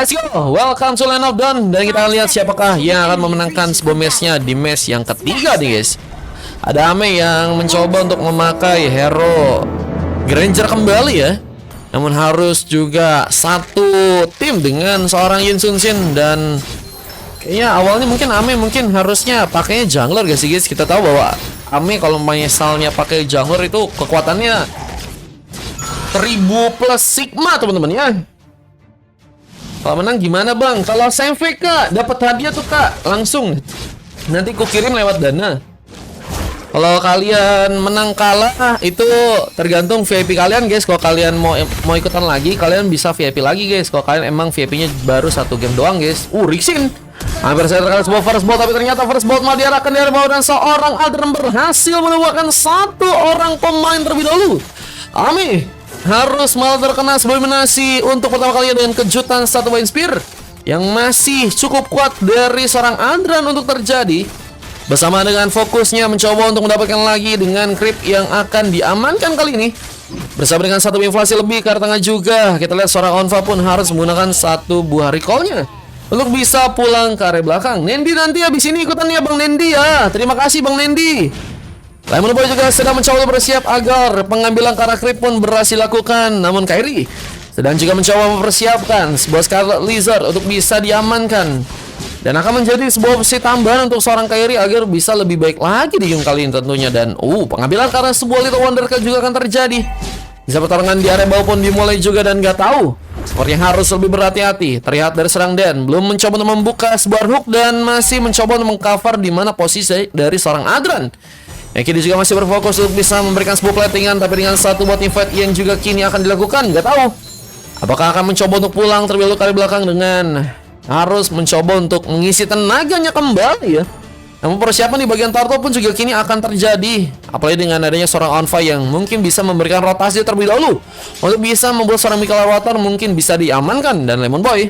Let's go, welcome to Land of Dawn. Dan kita akan lihat siapakah yang akan memenangkan sebuah matchnya di match yang ketiga nih guys. Ada Ame yang mencoba untuk memakai hero Granger kembali ya. Namun harus juga satu tim dengan seorang Yin Sun Shin. Dan kayaknya awalnya mungkin Ame harusnya pakainya jungler guys. Kita tahu bahwa Ame kalau misalnya pakai jungler itu kekuatannya 1000 plus Sigma teman-teman ya. Kalau menang gimana bang? Kalau save kak, dapat hadiah tuh kak, langsung nanti ku kirim lewat Dana. Kalau kalian menang kalah itu tergantung VIP kalian guys. Kalau kalian mau ikutan lagi, kalian bisa VIP lagi guys. Kalau kalian emang VIP-nya baru satu game doang guys. Rixin hampir saya terkali sebuah first blood, tapi ternyata first blood malah diarahkan dari bawah dan seorang Aldrin berhasil menemukan satu orang pemain terlebih dahulu. Ami harus malah terkena sebuah eliminasi untuk pertama kalinya dengan kejutan satu buah Spear yang masih cukup kuat dari seorang Andran untuk terjadi. Bersama dengan fokusnya mencoba untuk mendapatkan lagi dengan creep yang akan diamankan kali ini. Bersama dengan satu inflasi lebih ke arah tengah juga. Kita lihat seorang Onva pun harus menggunakan satu buah recallnya untuk bisa pulang ke area belakang. Nendi nanti habis ini ikutan ya Bang Nendi ya. Terima kasih Bang Nendi. Lemon Boy juga sedang mencoba bersiap agar pengambilan karena creep pun berhasil lakukan. Namun Kairi sedang juga mencoba mempersiapkan sebuah Scarlet Lizard untuk bisa diamankan. Dan akan menjadi sebuah opsi tambahan untuk seorang Kairi agar bisa lebih baik lagi di game kali ini tentunya. Dan pengambilan karena sebuah Little Wonder juga akan terjadi. Bisa pertarungan di area bawah pun dimulai juga dan gak tahu. Sepertinya harus lebih berhati-hati. Terlihat dari serang Dan belum mencoba untuk membuka sebuah hook dan masih mencoba untuk mengcover di mana posisi dari seorang Adran. Yang kini juga masih berfokus untuk bisa memberikan sebuah platingan, tapi dengan satu buat invite yang juga kini akan dilakukan. Gak tahu apakah akan mencoba untuk pulang terlebih dahulu kali belakang dengan harus mencoba untuk mengisi tenaganya kembali ya. Namun persiapan di bagian turtle pun juga kini akan terjadi. Apalagi dengan adanya seorang Onva yang mungkin bisa memberikan rotasi terlebih dahulu untuk bisa membuat seorang Michael Water mungkin bisa diamankan. Dan Lemon Boy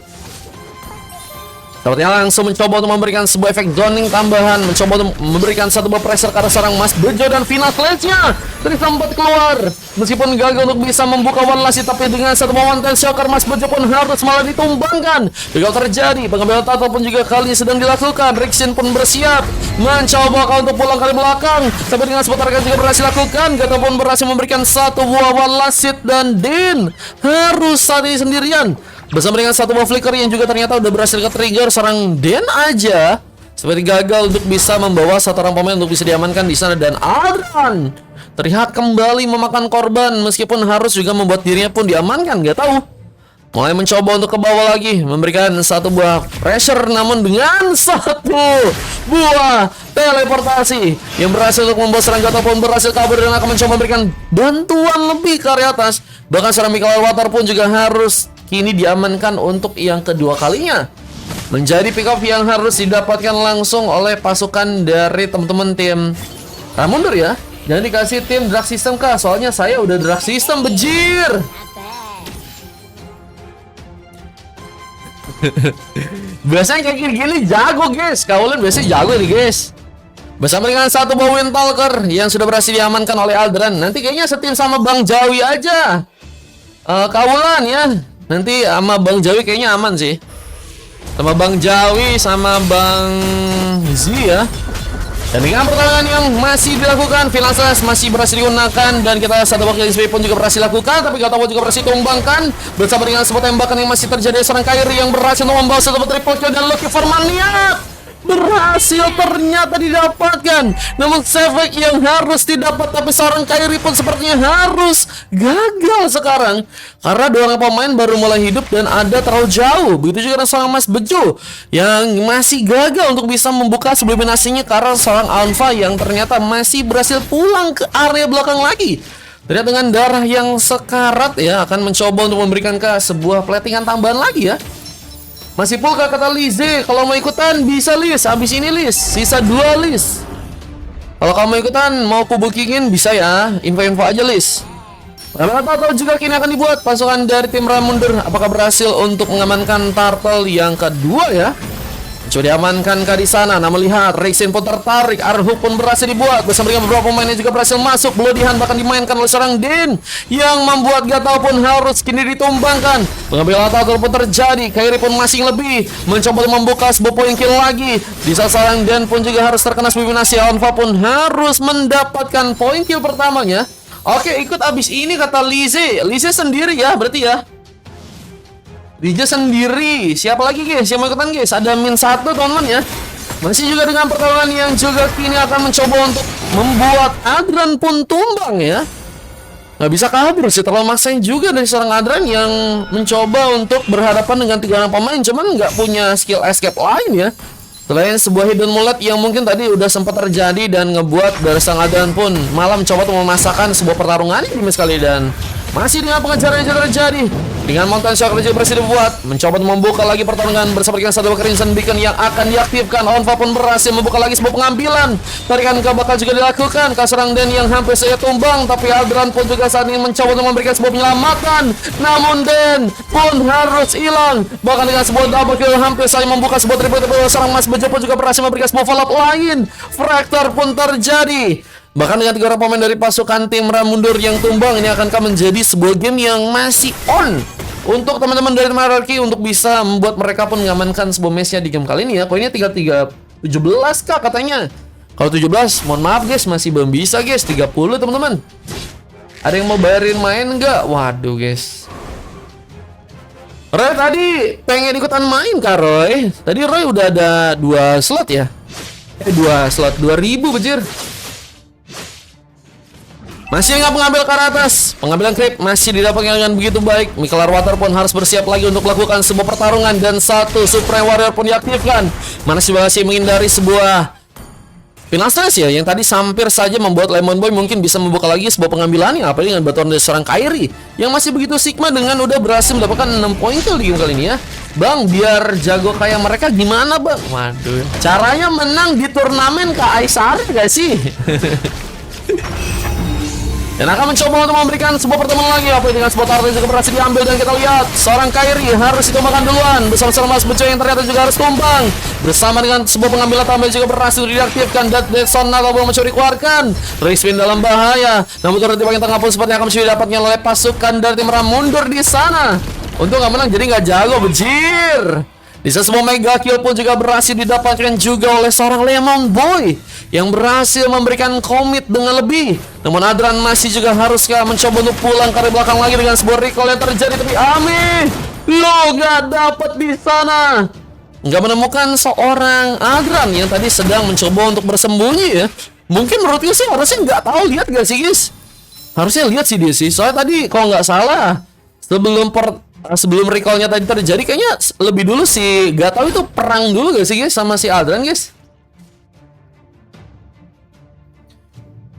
sepertinya langsung mencoba untuk memberikan sebuah efek zoning tambahan, mencoba untuk memberikan satu buah pressure ke arah seorang Mas Bejo dan final sledge-nya dari sempat keluar. Meskipun gagal untuk bisa membuka one last, tapi dengan satu buah one tail shocker Mas Bejo pun harus malah ditumbangkan. Gagal terjadi, pengambilan tato pun juga kali ini sedang dilakukan. Rixin pun bersiap mencoba untuk pulang kali belakang, sampai dengan sebuah target juga berhasil lakukan. Gato pun berhasil memberikan satu buah one last hit dan Din harus saat ini sendirian. Bersama dengan satu buah flicker yang juga ternyata udah berhasil ke-trigger seorang Den aja. Seperti gagal untuk bisa membawa satu orang pemain untuk bisa diamankan di sana. Dan Adran terlihat kembali memakan korban meskipun harus juga membuat dirinya pun diamankan. Gak tahu. Mulai mencoba untuk ke bawah lagi, memberikan satu buah pressure, namun dengan satu buah teleportasi yang berhasil untuk membuat serang Gato pun berhasil kabur dan akan mencoba memberikan bantuan lebih ke area atas. Bahkan serang Michael Water pun juga harus kini diamankan untuk yang kedua kalinya. Menjadi pick up yang harus didapatkan langsung oleh pasukan dari teman-teman tim Ramundur ya. Jangan dikasih tim drag system kah, soalnya saya udah drag system bejir. Biasanya kayak gini jago guys. Kaulen biasanya jago nih guys. Bersama dengan satu buah Wind Talker yang sudah berhasil diamankan oleh Aldran. Nanti kayaknya setim sama Bang Jawi aja. Kaulan ya. Nanti sama Bang Jawi kayaknya aman sih. Sama Bang Jawi sama Bang Z ya. Dan dengan pertarungan yang masih dilakukan, Final Slash masih berhasil digunakan. Dan kita satu wakil SP pun juga berhasil lakukan. Tapi Gato juga berhasil tumbangkan. Bersama dengan sebuah tembakan yang masih terjadi seorang Kairi yang berhasil membawa satu triple kill. Dan Lucky Formania berhasil ternyata didapatkan. Namun save yang harus didapat, tapi seorang Kairi pun sepertinya harus gagal sekarang karena dua orang pemain baru mulai hidup dan ada terlalu jauh. Begitu juga dengan seorang Mas Bejo yang masih gagal untuk bisa membuka sebelum eliminasinya karena seorang Alpha yang ternyata masih berhasil pulang ke area belakang lagi. Terlihat dengan darah yang sekarat ya, akan mencoba untuk memberikan ke sebuah platingan tambahan lagi ya. Masih full kata Lize. Kalau mau ikutan bisa Liz. Habis ini Liz, sisa 2 Liz. Kalau kamu ikutan mau ku bookingin bisa ya. Info-info aja Liz. Atau juga kini akan dibuat pasukan dari tim Ramundur. Apakah berhasil untuk mengamankan turtle yang kedua ya? Coba diamankan kah di sana? Nah, melihat Rexin pun tertarik, Arhuk pun berhasil dibuat bersama dengan beberapa pemain yang juga berhasil masuk. Bloodihan bahkan dimainkan oleh seorang Din yang membuat Gatau pun harus kini ditumbangkan. Pengambilan Tackle pun terjadi. Kairi pun masih lebih mencoba membuka sebuah poin kill lagi. Di saat seorang Den pun juga harus terkena sublimasi. Onva pun harus mendapatkan poin kill pertamanya. Oke, ikut abis ini kata Lize. Lize sendiri ya berarti ya. Lize sendiri. Siapa lagi guys yang mau ikutan guys? Ada min 1 teman-teman ya. Masih juga dengan pertarungan yang juga kini akan mencoba untuk membuat Adran pun tumbang ya. Nggak bisa kabur sih, terlalu maksain juga dari seorang Adran yang mencoba untuk berhadapan dengan 3 orang pemain, cuman nggak punya skill escape lain ya. Selain sebuah hidden mullet yang mungkin tadi udah sempat terjadi dan ngebuat dari sang Adran pun malah mencoba untuk memasakkan sebuah pertarungan ini sekali. Dan masih dengan pengejaran yang terjadi dengan Mountain Shock juga berhasil dibuat mencoba untuk membuka lagi pertarungan bersama dengan satu Crimson Beacon yang akan diaktifkan. Onva pun berhasil membuka lagi sebuah pengambilan. Tarikan bakal juga dilakukan ke seorang Den yang hampir saja tumbang, tapi Adran pun juga saat ini mencoba untuk memberikan sebuah penyelamatan. Namun Den pun harus hilang. Bahkan dengan sebuah double kill hampir saja membuka sebuah triple. Seorang Mas Bejo pun juga berhasil memberikan sebuah follow up lain. Fracture pun terjadi. Bahkan dengan 3 orang pemain dari pasukan tim Ramundur yang tumbang, ini akankah menjadi sebuah game yang masih on untuk teman-teman dari Hierarchy untuk bisa membuat mereka pun mengamankan sebuah match-nya di game kali ini ya. Poinnya 33 17 kah katanya. Kalau 17 mohon maaf guys, masih belum bisa guys. 30 teman-teman. Ada yang mau bayarin main nggak? Waduh guys. Roy tadi pengen ikutan main kah Roy? Tadi Roy udah ada 2 slot ya. 2 slot 2000 bejir. Masih nggak mengambil ke atas. Pengambilan creep masih didapatkan dengan begitu baik. Mikalar Water pun harus bersiap lagi untuk melakukan sebuah pertarungan. Dan 1 Supreme Warrior pun diaktifkan. Masih menghindari sebuah final stress ya, yang tadi hampir saja membuat Lemon Boy mungkin bisa membuka lagi sebuah pengambilannya. Apalagi dengan bantuan dari seorang Kairi yang masih begitu Sigma dengan udah berhasil mendapatkan 6 poin kill di game kali ini ya. Bang, biar jago kayak mereka gimana bang? Waduh, caranya menang di turnamen ke Aisari gak sih? Dan akan mencoba untuk memberikan sebuah pertemuan lagi. Apa dengan sebuah target juga berhasil diambil. Dan kita lihat seorang Kairi harus ditumbangkan duluan bersama-sama Mas Bejo yang ternyata juga harus tumbang. Bersama dengan sebuah pengambilan tambah juga berhasil diaktifkan. Dan Deadson Naga belum mencuri keluarkan. Respin dalam bahaya. Namun turret di bagian tengah pun sepertinya akan bisa didapatnya oleh pasukan dari tim Ramundur di sana. Untuk nggak menang jadi nggak jago bejir. Di sebuah mega kill pun juga berhasil didapatkan juga oleh seorang Lemon Boy yang berhasil memberikan komit dengan lebih. Namun Adran masih juga harus mencoba untuk pulang ke belakang lagi dengan sebuah recall yang terjadi. Tapi Ami, lo gak dapat di sana. Nggak menemukan seorang Adran yang tadi sedang mencoba untuk bersembunyi ya. Mungkin menurut gue sih harusnya nggak tahu, lihat gak sih guys? Harusnya lihat sih dia sih. Soalnya tadi kalau nggak salah sebelum recallnya tadi terjadi kayaknya lebih dulu sih gak tahu itu perang dulu gak sih guys sama si Adran guys.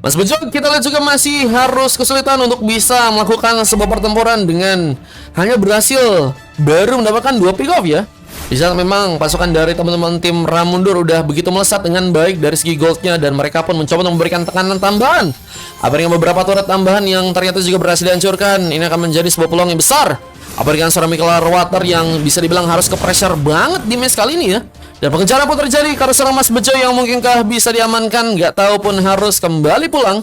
Mas Bejo kita lihat juga masih harus kesulitan untuk bisa melakukan sebuah pertempuran dengan hanya berhasil baru mendapatkan 2 pick off ya. Di saat memang pasukan dari teman-teman tim Ramundur udah begitu melesat dengan baik dari segi goldnya, dan mereka pun mencoba untuk memberikan tekanan tambahan. Apa dengan beberapa turret tambahan yang ternyata juga berhasil dihancurkan, ini akan menjadi sebuah peluang yang besar. Apa dengan seorang Mikalar Water yang bisa dibilang harus ke pressure banget di match kali ini ya. Dan pengejaran pun terjadi karena seorang Mas Bejo yang mungkinkah bisa diamankan, nggak tahu pun harus kembali pulang.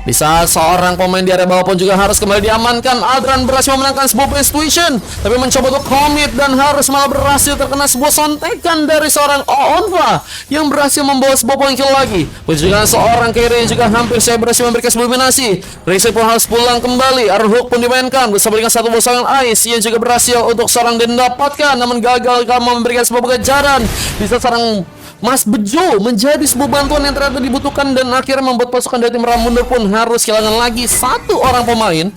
Di saat seorang pemain di area bawah pun juga harus kembali diamankan. Adran berhasil memenangkan sebuah situation, tapi mencoba untuk commit dan harus malah berhasil terkena sebuah sontekan dari seorang Onva yang berhasil membawa sebuah poin kill lagi. Juga seorang Kairi yang juga hampir saya berhasil memberikan sebuah eliminasi. Racer pun harus pulang kembali. Arhuk pun dimainkan bersama dengan satu pasangan Ice yang juga berhasil untuk seorang Den dapatkan, namun gagal kalau memberikan sebuah pengejaran. Bisa seorang Mas Bejo menjadi sebuah bantuan yang ternyata dibutuhkan, dan akhirnya membuat pasukan dari tim Ramundur pun harus kehilangan lagi 1 orang pemain.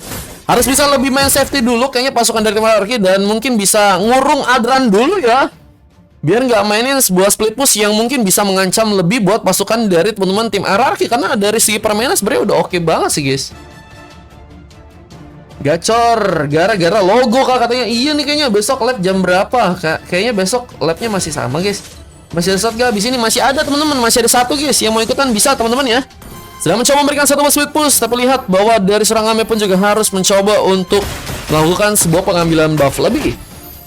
Harus bisa lebih main safety dulu kayaknya pasukan dari tim Hierarchy, dan mungkin bisa ngurung Adran dulu ya, biar nggak mainin sebuah split push yang mungkin bisa mengancam lebih buat pasukan dari teman-teman tim Hierarchy. Karena dari segi permainan sebenarnya udah oke banget sih guys. Gacor gara-gara logo kak katanya. Iya nih kayaknya besok lab jam berapa? Kayaknya besok labnya masih sama guys. Masih ada slot gak? Di sini masih ada teman-teman, masih ada 1 guys yang mau ikutan bisa teman-teman ya. Sedang mencoba memberikan satu split push, tapi lihat bahwa dari seorang Ame pun juga harus mencoba untuk melakukan sebuah pengambilan buff lebih.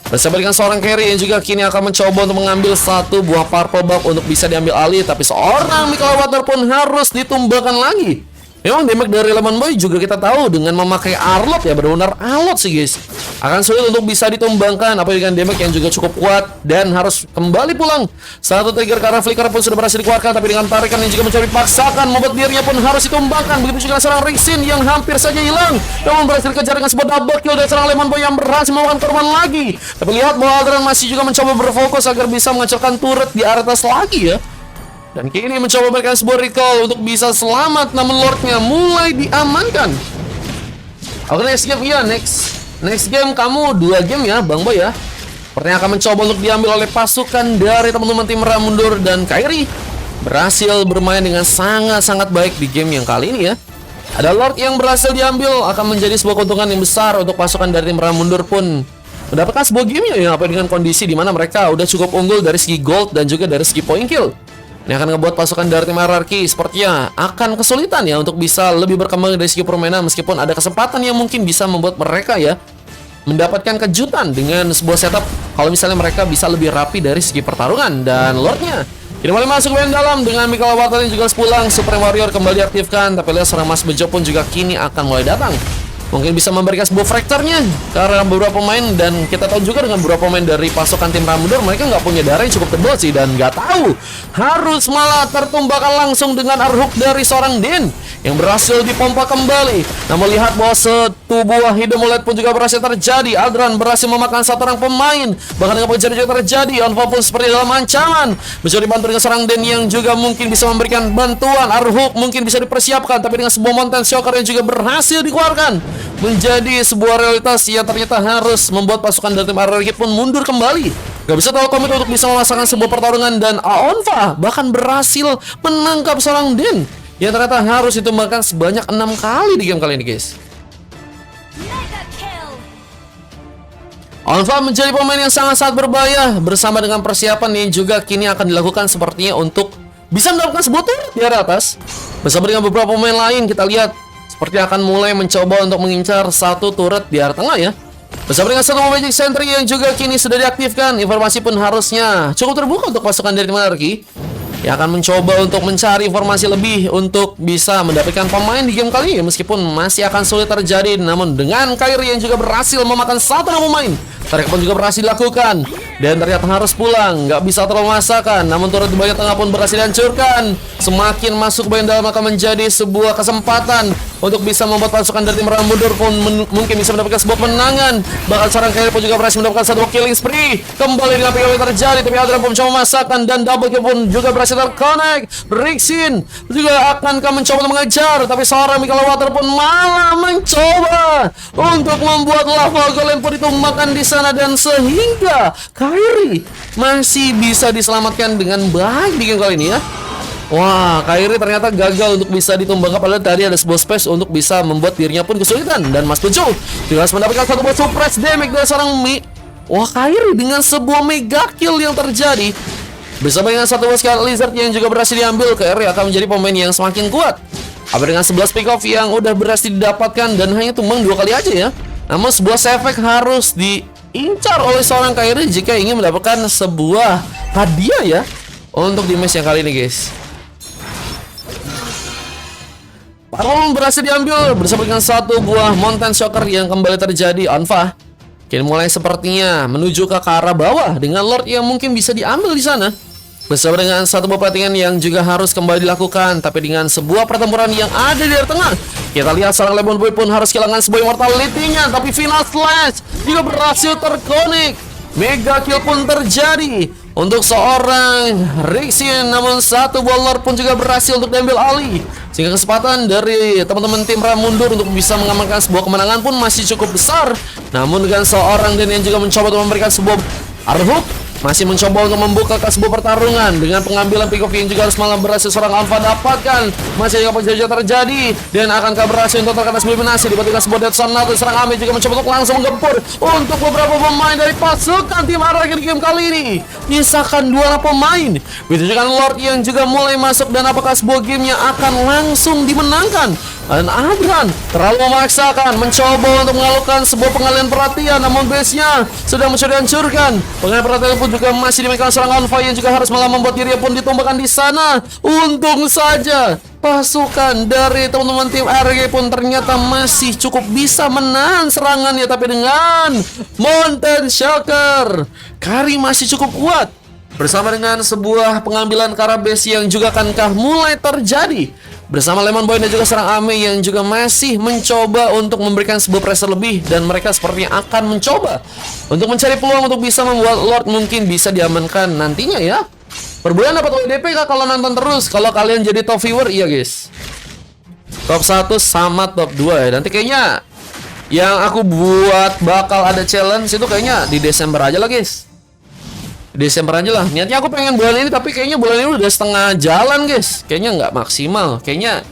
Bersama dengan seorang carry yang juga kini akan mencoba untuk mengambil satu buah purple buff untuk bisa diambil alih. Tapi seorang Mikael Water pun harus ditumbangkan lagi. Memang damage dari Lemon Boy juga kita tahu dengan memakai Arlot ya, benar-benar alot sih guys. Akan sulit untuk bisa ditumbangkan, apalagi dengan damage yang juga cukup kuat dan harus kembali pulang. Satu trigger karena flicker pun sudah berhasil dikeluarkan, tapi dengan tarikan yang juga mencari paksakan, membuat dirinya pun harus ditumbangkan. Begitu juga seorang Rixin yang hampir saja hilang, namun berhasil kejar dengan sebuah double kill dari seorang Lemon Boy yang berhasil memakan korban lagi. Tapi lihat bahwa Aldran masih juga mencoba berfokus agar bisa menghancurkan turret di atas lagi ya. Dan kini mencoba memberikan sebuah recall untuk bisa selamat, namun Lordnya mulai diamankan. Oke, next game ya, next game kamu 2 game ya, Bang Boy ya. Sepertinya akan mencoba untuk diambil oleh pasukan dari teman-teman tim Ramundur, dan Kairi berhasil bermain dengan sangat-sangat baik di game yang kali ini ya. Ada Lord yang berhasil diambil, akan menjadi sebuah keuntungan yang besar untuk pasukan dari tim Ramundur pun mendapatkan sebuah game ya, apa dengan kondisi di mana mereka udah cukup unggul dari segi gold dan juga dari segi point kill. Ini akan ngebuat pasukan dari tim RRQ sepertinya akan kesulitan ya untuk bisa lebih berkembang dari segi permainan, meskipun ada kesempatan yang mungkin bisa membuat mereka ya mendapatkan kejutan dengan sebuah setup kalau misalnya mereka bisa lebih rapi dari segi pertarungan. Dan Lordnya kini mulai masuk ke dalam dengan Mikael Water yang juga pulang. Supreme Warrior kembali diaktifkan, tapi lihat seorang Mas Bejo pun juga kini akan mulai datang. Mungkin bisa memberikan sebuah fracture-nya karena beberapa pemain, dan kita tahu juga dengan beberapa pemain dari pasukan tim Ramundur mereka nggak punya darah yang cukup tebal sih, dan nggak tahu harus malah tertumbangkan langsung dengan arhook dari seorang Din yang berhasil dipompa kembali. Namun lihat bahwa satu buah hidden mullet pun juga berhasil terjadi. Aldran berhasil memakan satu orang pemain, bahkan dengan pengejaran juga terjadi. Onva pun seperti dalam ancaman, mencoba dibantu dengan seorang Den yang juga mungkin bisa memberikan bantuan. Arhook mungkin bisa dipersiapkan, tapi dengan sebuah Mountain Shocker yang juga berhasil dikeluarkan, menjadi sebuah realitas yang ternyata harus membuat pasukan dari tim RRQ pun mundur kembali. Gak bisa terlalu komit untuk bisa memasangkan sebuah pertarungan, dan Aonva bahkan berhasil menangkap seorang Den yang ternyata harus ditumbangkan sebanyak 6 kali di game kali ini guys. Aonva menjadi pemain yang sangat-sangat berbahaya, bersama dengan persiapan yang juga kini akan dilakukan sepertinya untuk bisa mendapatkan sebuah turret di atas. Bersama dengan beberapa pemain lain kita lihat seperti akan mulai mencoba untuk mengincar satu turret di area tengah ya. Bersama dengan satu Magic Sentry yang juga kini sudah diaktifkan, informasi pun harusnya cukup terbuka untuk pasukan dari tim RRQ yang akan mencoba untuk mencari informasi lebih untuk bisa mendapatkan pemain di game kali ini, meskipun masih akan sulit terjadi. Namun dengan Kairi yang juga berhasil memakan satu nama pemain, tarik pun juga berhasil dilakukan, dan ternyata harus pulang, nggak bisa terlalu masakan. Namun turret di bagian tengah pun berhasil dihancurkan. Semakin masuk bagian dalam akan menjadi sebuah kesempatan untuk bisa membuat pasukan dari tim Ramundur pun mungkin bisa mendapatkan sebuah kemenangan. Bahkan seorang Kairi pun juga berhasil mendapatkan satu killing spree. Kembali dengan PKW terjadi, tapi Aldran pun mencoba memasakkan, dan double kill pun juga berhasil terconnect. Rixin juga akan mencoba untuk mengejar, tapi seorang Mikael Water pun malah mencoba untuk membuat lava golem pun ditumbangkan di sana, dan sehingga Kairi masih bisa diselamatkan dengan baik di game kali ini ya. Wah, Kairi ternyata gagal untuk bisa ditumbangkan, padahal tadi ada sebuah space untuk bisa membuat dirinya pun kesulitan. Dan Mas Bejo juga harus mendapatkan satu buah suppress damage dari seorang Mi. Wah, Kairi dengan sebuah mega kill yang terjadi bersama dengan satu buah Scarlet Lizard yang juga berhasil diambil. Kairi akan menjadi pemain yang semakin kuat. Apa dengan 11 pick off yang udah berhasil didapatkan dan hanya tumbang 2 kali aja ya. Namun sebuah save harus diincar oleh seorang Kairi jika ingin mendapatkan sebuah hadiah ya untuk di match yang kali ini guys. Parol berhasil diambil bersama dengan satu buah Mountain Shocker yang kembali terjadi. Aonva kini mulai sepertinya menuju ke arah bawah dengan Lord yang mungkin bisa diambil di sana. Bersama dengan satu buah pelatihan yang juga harus kembali dilakukan, tapi dengan sebuah pertempuran yang ada di area tengah. Kita lihat seorang Lemon Boy pun harus kehilangan sebuah immortality-nya, tapi final slash juga berhasil terkonek. Mega kill pun terjadi untuk seorang Rixin, namun satu buah Lord pun juga berhasil untuk diambil alih, sehingga kesempatan dari teman-teman tim Ramundur untuk bisa mengamankan sebuah kemenangan pun masih cukup besar. Namun dengan seorang Den yang juga mencoba untuk memberikan sebuah arhook masih mencoba untuk membuka sebuah pertarungan dengan pengambilan pick off yang juga harus malah berhasil seorang Alpha dapatkan. Masih apa saja terjadi dan akankah berhasil untuk terkena sebuah eliminasi dibatikan sebuah Death Sonata. Seorang Ame juga mencoba untuk langsung menggempur untuk beberapa pemain dari pasukan tim Araki di game kali ini. Nyisakan 2 pemain. Begitu juga Lord yang juga mulai masuk dan apakah sebuah game yang akan langsung dimenangkan. Dan Adran terlalu memaksakan mencoba untuk mengalihkan sebuah pengalihan perhatian, namun base-nya sudah mencoba dihancurkan. Pengalihan perhatian pun juga masih dimainkan seorang Alpha yang juga harus malah membuat dirinya pun ditumbangkan di sana. Untung saja pasukan dari teman-teman tim RG pun ternyata masih cukup bisa menahan serangannya, tapi dengan Mountain Shocker, Kari masih cukup kuat. Bersama dengan sebuah pengambilan Karabes yang juga akankah mulai terjadi bersama Lemon Boy dan juga serang Ame yang juga masih mencoba untuk memberikan sebuah pressure lebih, dan mereka sepertinya akan mencoba untuk mencari peluang untuk bisa membuat Lord mungkin bisa diamankan nantinya ya. Per bulan dapat WDP kak kalau nonton terus. Kalau kalian jadi top viewer, iya guys. Top 1 sama top 2 ya. Nanti kayaknya yang aku buat bakal ada challenge itu kayaknya di Desember aja lah guys. Desember aja lah. Niatnya aku pengen bulan ini, tapi kayaknya bulan ini udah setengah jalan guys. Kayaknya nggak maksimal. Kayaknya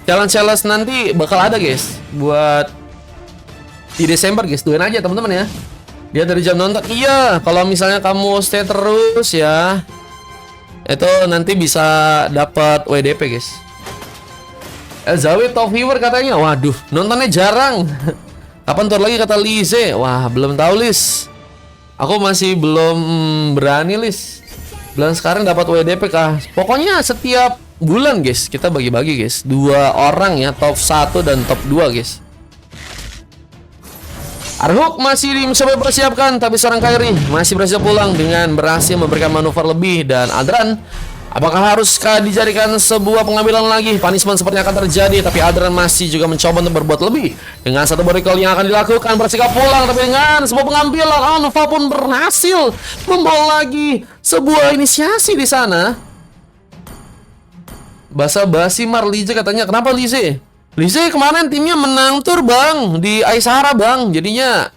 challenge nanti bakal ada guys buat di Desember guys. Doain aja teman-teman ya. Dia dari jam nonton. Iya, kalau misalnya kamu stay terus ya, itu nanti bisa dapat WDP guys. Zawi top viewer katanya. Waduh, nontonnya jarang. Kapan tur lagi kata Lize? Wah, belum tahu Liz. Aku masih belum berani Lis. Bulan sekarang dapat WDP kah? Pokoknya setiap bulan guys kita bagi-bagi guys. 2 orang ya, top 1 dan top 2 guys. Arhuk masih mencoba persiapkan, tapi seorang Kairi masih berhasil pulang dengan berhasil memberikan manuver lebih. Dan Adran, apakah haruskah dijadikan sebuah pengambilan lagi? Punishment sepertinya akan terjadi, tapi Adran masih juga mencoba untuk berbuat lebih dengan satu body call yang akan dilakukan. Bersikap pulang, tapi dengan sebuah pengambilan Alpha pun berhasil membawa lagi sebuah inisiasi di sana. Basa-basi Marlize katanya. Kenapa Lize? Lize kemarin timnya menang tur bang di Aisara bang, jadinya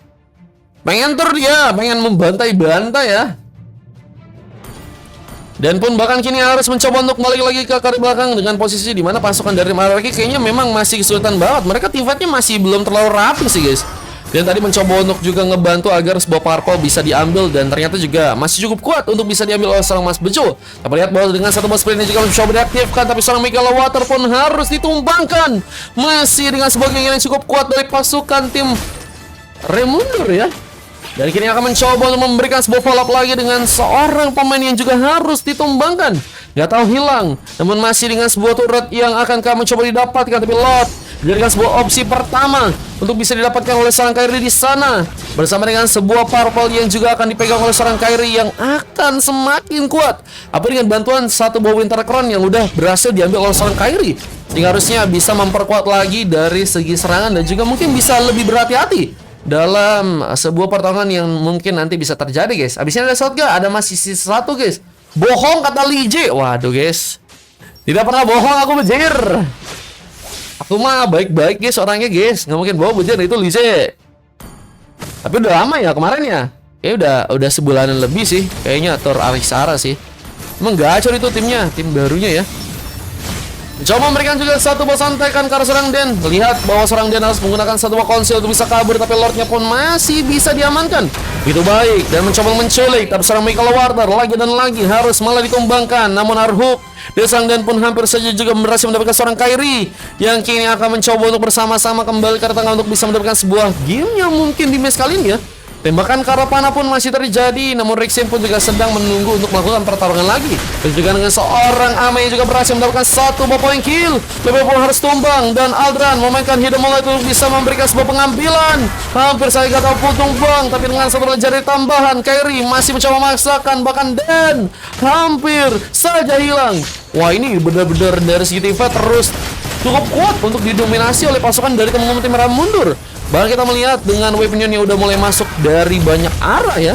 pengen tur dia, pengen membantai-bantai ya. Dan pun bahkan kini harus mencoba untuk balik lagi ke kari belakang dengan posisi di mana pasukan dari Maraki kayaknya memang masih kesulitan banget. Mereka tim fight-nya masih belum terlalu rapi sih guys. Dan tadi mencoba untuk juga ngebantu agar sebuah purple bisa diambil, dan ternyata juga masih cukup kuat untuk bisa diambil oleh seorang Mas Bejo. Kita lihat bahwa dengan satu bus sprint juga mencoba diaktifkan, tapi seorang Michael Water pun harus ditumbangkan. Masih dengan sebuah keinginan cukup kuat dari pasukan tim Remundur ya. Dan kini akan mencoba untuk memberikan sebuah follow up lagi dengan seorang pemain yang juga harus ditumbangkan. Gak tahu hilang, namun masih dengan sebuah turret yang akan kami mencoba didapatkan, tapi Lot dijadikan sebuah opsi pertama untuk bisa didapatkan oleh seorang Kairi di sana, bersama dengan sebuah purple yang juga akan dipegang oleh seorang Kairi yang akan semakin kuat. Apa dengan bantuan satu buah Winter Crown yang udah berhasil diambil oleh seorang Kairi, sehingga harusnya bisa memperkuat lagi dari segi serangan dan juga mungkin bisa lebih berhati-hati dalam sebuah pertarungan yang mungkin nanti bisa terjadi guys. Abisnya ada shot gak? Ada masih sisa 1 guys. Bohong kata Lije. Waduh guys, tidak pernah bohong aku bejir. Aku mah baik-baik guys orangnya guys, nggak mungkin bawa bejir itu Lije. Tapi udah lama ya kemarin ya. Kayaknya udah sebulanan lebih sih kayaknya Tor Arisara sih. Emang gacor itu timnya, tim barunya ya. Coba memberikan juga satu buah santekan ke arah seorang Den. Lihat bahwa seorang Den harus menggunakan satu buah konsil untuk bisa kabur, tapi Lordnya pun masih bisa diamankan. Itu baik, dan mencoba menculik, tapi seorang Michael Warder lagi dan lagi harus malah ditumbangkan. Namun Arhuk dan sang Den pun hampir saja juga berhasil mendapatkan seorang Kairi yang kini akan mencoba untuk bersama-sama kembali ke tengah untuk bisa mendapatkan sebuah game yang mungkin di match kali ini ya. Tembakan ke arah panah pun masih terjadi, namun Rixin pun juga sedang menunggu untuk melakukan pertarungan lagi. Dan juga dengan seorang Ame yang juga berhasil mendapatkan satu buah point kill. Lebih pun harus tumbang, dan Aldran memainkan Hidden Mulai untuk bisa memberikan sebuah pengambilan. Hampir saya gagal putung bang, tapi dengan satu jari tambahan, Kairi masih mencoba memaksakan, bahkan Dan hampir saja hilang. Wah, ini benar-benar dari segi TV terus cukup kuat untuk didominasi oleh pasukan dari teman-teman tim Ramundur. Bahkan kita melihat dengan weapon yang udah mulai masuk dari banyak arah ya.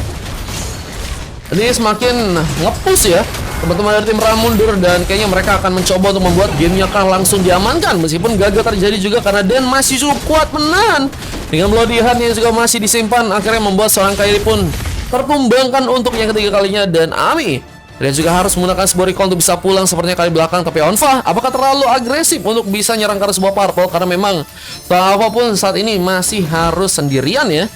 Ini semakin nge-push ya teman-teman dari tim Ramundur, dan kayaknya mereka akan mencoba untuk membuat gamenya kan langsung diamankan. Meskipun gagal terjadi juga karena Dan masih cukup kuat menahan dengan Bloody Hand yang juga masih disimpan. Akhirnya membuat seorang Kairi pun tertumbangkan untuk yang ketiga kalinya. Dan Ami dia juga harus menggunakan sebuah recall untuk bisa pulang sepertinya kali belakang. Tapi Onfa apakah terlalu agresif untuk bisa nyerang ke sebuah purple? Karena memang apapun saat ini masih harus sendirian ya.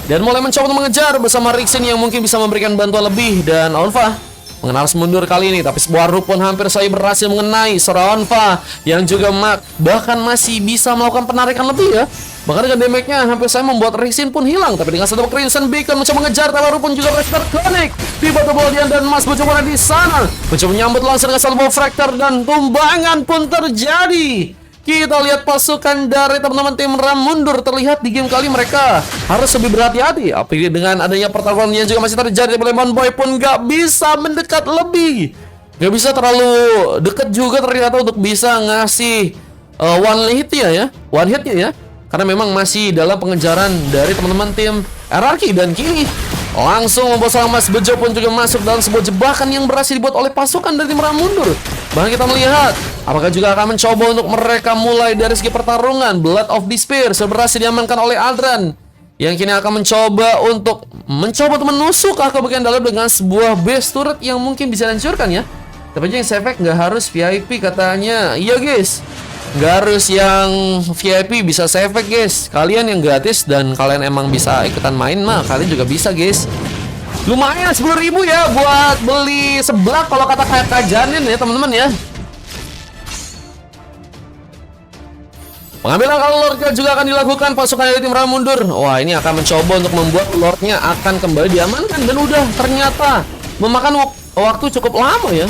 Dan mulai mencoba untuk mengejar bersama Rixin yang mungkin bisa memberikan bantuan lebih. Dan Onfa harus mundur kali ini, tapi sebuah rook pun hampir saja berhasil mengenai seorang Onfa yang juga bahkan masih bisa melakukan penarikan lebih ya. Bahkan dengan damage-nya hampir saya membuat Rixin pun hilang. Tapi dengan satu Crimson Beacon mencoba mengejar, tapi rook pun juga berhasil terkonek. Tiba-tiba Boldian dan Mas Bojo di sana mencoba menyambut langsung dengan satu ball fracture dan tumbangan pun terjadi. Kita lihat pasukan dari teman-teman tim Ram mundur. Terlihat di game kali mereka harus lebih berhati-hati. Apalagi dengan adanya pertarungan yang juga masih terjadi. Lemon Boy pun gak bisa mendekat lebih. Gak bisa terlalu dekat juga ternyata untuk bisa ngasih one hitnya ya. Karena memang masih dalam pengejaran dari teman-teman tim RRQ. Dan kini langsung membawa seorang Mas Bejo pun juga masuk dalam sebuah jebakan yang berhasil dibuat oleh pasukan dari tim Ram mundur. Bahkan kita melihat apakah juga akan mencoba untuk mereka mulai dari segi pertarungan. Blood of Despair sudah berhasil diamankan oleh Aldran, yang kini akan mencoba untuk menusuk ke bagian dalam dengan sebuah base turret yang mungkin bisa dihancurkan ya. Tapi yang efek nggak harus VIP katanya. Iya guys, nggak harus yang VIP bisa efek guys. Kalian yang gratis dan kalian emang bisa ikutan main mah kalian juga bisa guys. Lumayan 10.000 ya buat beli seblak kalau kata Kak Janin ya teman-teman ya. Pengambilan Lordnya juga akan dilakukan pasukan dari tim Ram mundur. Wah, ini akan mencoba untuk membuat Lordnya akan kembali diamankan. Dan udah ternyata memakan waktu cukup lama ya.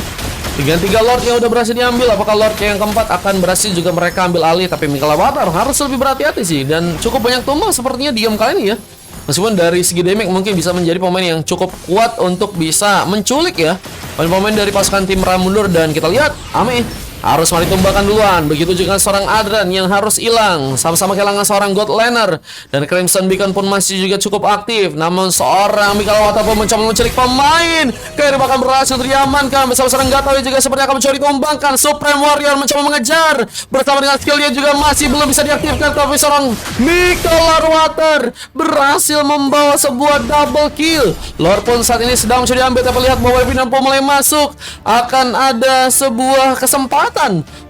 Dengan 3 Lord yang udah berhasil diambil. Apakah Lord yang keempat akan berhasil juga mereka ambil alih? Tapi Mikael Avatar harus lebih berhati-hati sih. Dan cukup banyak tumbang sepertinya di game kali ini ya. Meskipun dari segi damage mungkin bisa menjadi pemain yang cukup kuat untuk bisa menculik ya pemain-pemain dari pasukan tim Ram mundur. Dan kita lihat Ami harus mari tumbangkan duluan. Begitu juga seorang Adran yang harus hilang. Sama-sama kehilangan seorang God Laner. Dan Crimson Beacon pun masih juga cukup aktif. Namun seorang Mikael Avatar pun mencoba menculik pemain. Kairi bahkan berhasil diamankan bersama seorang Gatawi juga seperti akan mencoba ditumbangkan. Supreme Warrior mencoba mengejar bersama dengan skillnya juga masih belum bisa diaktifkan. Tapi seorang Mikael Avatar berhasil membawa sebuah double kill. Lord pun saat ini sedang mencoba diambil. Tapi lihat bahwa Epinan pun mulai masuk. Akan ada sebuah kesempatan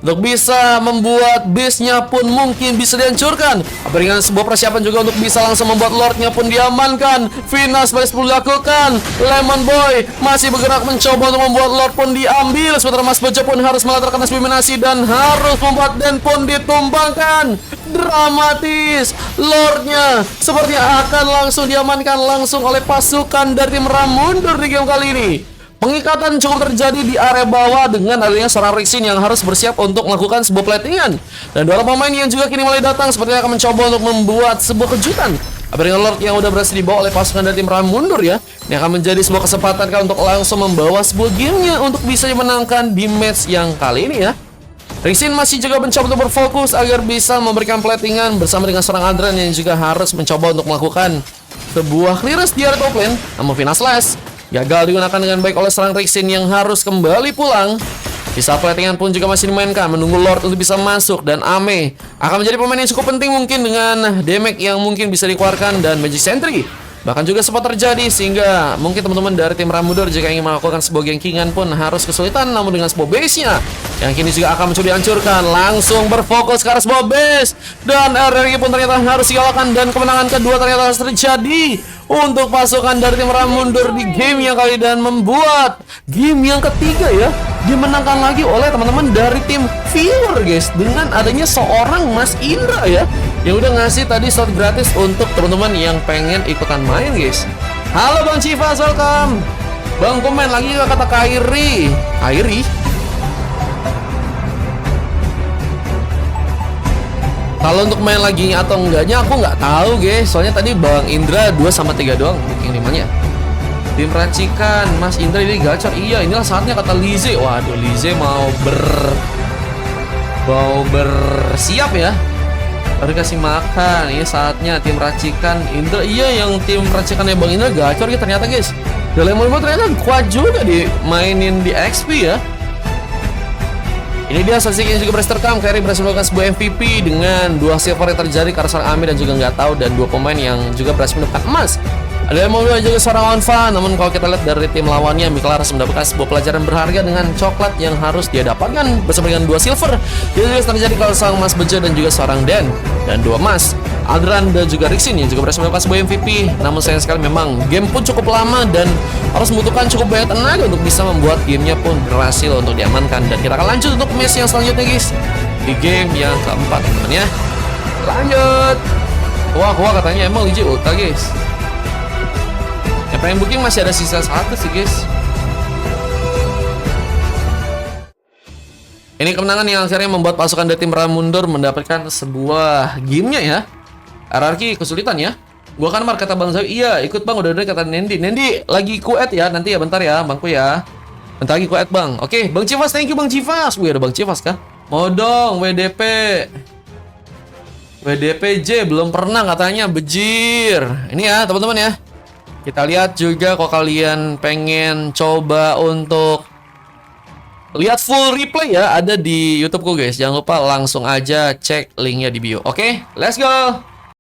untuk bisa membuat base-nya pun mungkin bisa dihancurkan. Dengan sebuah persiapan juga untuk bisa langsung membuat Lord-nya pun diamankan. Finas masih perlu dilakukan. Lemon Boy masih bergerak mencoba untuk membuat Lord pun diambil. Sementara Mas Bejo pun harus melatarkan eliminasi dan harus membuat Den pun ditumbangkan. Dramatis. Lord-nya sepertinya akan langsung diamankan langsung oleh pasukan dari tim Ram mundur di game kali ini. Pengikatan cukup terjadi di area bawah dengan adanya seorang Rixin yang harus bersiap untuk melakukan sebuah platingan. Dan dua pemain yang juga kini mulai datang sepertinya akan mencoba untuk membuat sebuah kejutan. Dengan Lord yang udah berhasil dibawa oleh pasukan dari tim Ram mundur ya. Ini akan menjadi sebuah kesempatan kan untuk langsung membawa sebuah gamenya untuk bisa dimenangkan di match yang kali ini ya. Rixin masih juga mencoba untuk berfokus agar bisa memberikan platingan bersama dengan seorang Adran yang juga harus mencoba untuk melakukan sebuah clearance di area top lane. Namun Finas Slash gagal digunakan dengan baik oleh seorang Rixin yang harus kembali pulang. Bisa platingan pun juga masih dimainkan, menunggu Lord untuk bisa masuk. Dan Ame akan menjadi pemain yang cukup penting mungkin dengan damage yang mungkin bisa dikeluarkan dan Magic Sentry bahkan juga sempat terjadi sehingga mungkin teman-teman dari tim Ram mundur jika ingin melakukan sebuah gankingan pun harus kesulitan. Namun dengan sebuah base-nya yang kini juga akan mencoba dihancurkan, langsung berfokus ke arah sebuah base. Dan RRQ pun ternyata harus dikalahkan dan kemenangan kedua ternyata harus terjadi untuk pasukan dari tim Ram mundur di game yang kali dan membuat game yang ketiga ya dimenangkan lagi oleh teman-teman dari tim Viewer guys, dengan adanya seorang Mas Indra ya yang udah ngasih tadi slot gratis untuk teman-teman yang pengen ikutan main guys. Halo Bang Chivas, welcome. Bang komen lagi ke kata Kairi. Kalau untuk main lagi atau enggaknya aku nggak tahu guys. Soalnya tadi Bang Indra 2/3 doang booking 5-nya. Tim racikan Mas Indra ini gacor. Iya, inilah saatnya kata Lize. Waduh, Lize mau bersiap ya. Baru kasih makan. Ini saatnya tim racikan Indra. Iya, yang tim racikannya Bang Indra gacor ya ternyata guys. Lemon Boy ternyata kuat juga dimainin di XP ya. Ini dia statistik yang juga berhasil terekam. Kairi berhasil melakukan sebuah MVP dengan 2 silver yang terjadi karena seorang Amir dan juga nggak tahu, dan 2 pemain yang juga berhasil mendapatkan emas. Ada yang mobil juga seorang Onfa, namun kalau kita lihat dari tim lawannya, Mikkel harus mendapatkan sebuah pelajaran berharga dengan coklat yang harus dia dapatkan bersama dengan 2 silver. Jadi juga terjadi kalau seorang Mas Bejo dan juga seorang Den dan 2 Mas Adran dan juga Rixin yang juga berhasil mendapatkan sebuah MVP. Namun sayang sekali memang game pun cukup lama dan harus membutuhkan cukup banyak tenaga untuk bisa membuat gamenya pun berhasil untuk diamankan. Dan kita akan lanjut untuk match yang selanjutnya guys, di game yang keempat teman-teman ya. Lanjut. Wah katanya emang legit ulta guys. Yang pengen booking masih ada sisa 1 sih guys. Ini kemenangan yang akhirnya membuat pasukan dari tim Ramundur mendapatkan sebuah gamenya ya. RRQ kesulitan ya. Gua kan kata Bang Zawi, iya ikut Bang, udah kata Nendi. Nendi lagi kuet ya, nanti ya bentar ya Bangku ya. Bentar lagi kuet Bang. Oke, Bang Civas, thank you Bang Civas. Wih ada Bang Civas kah? Mau dong WDP. WDPJ belum pernah katanya, bejir. Ini ya teman-teman ya. Kita lihat juga kalau kalian pengen coba untuk lihat full replay ya, ada di YouTubeku guys. Jangan lupa langsung aja cek linknya di bio. Oke, let's go.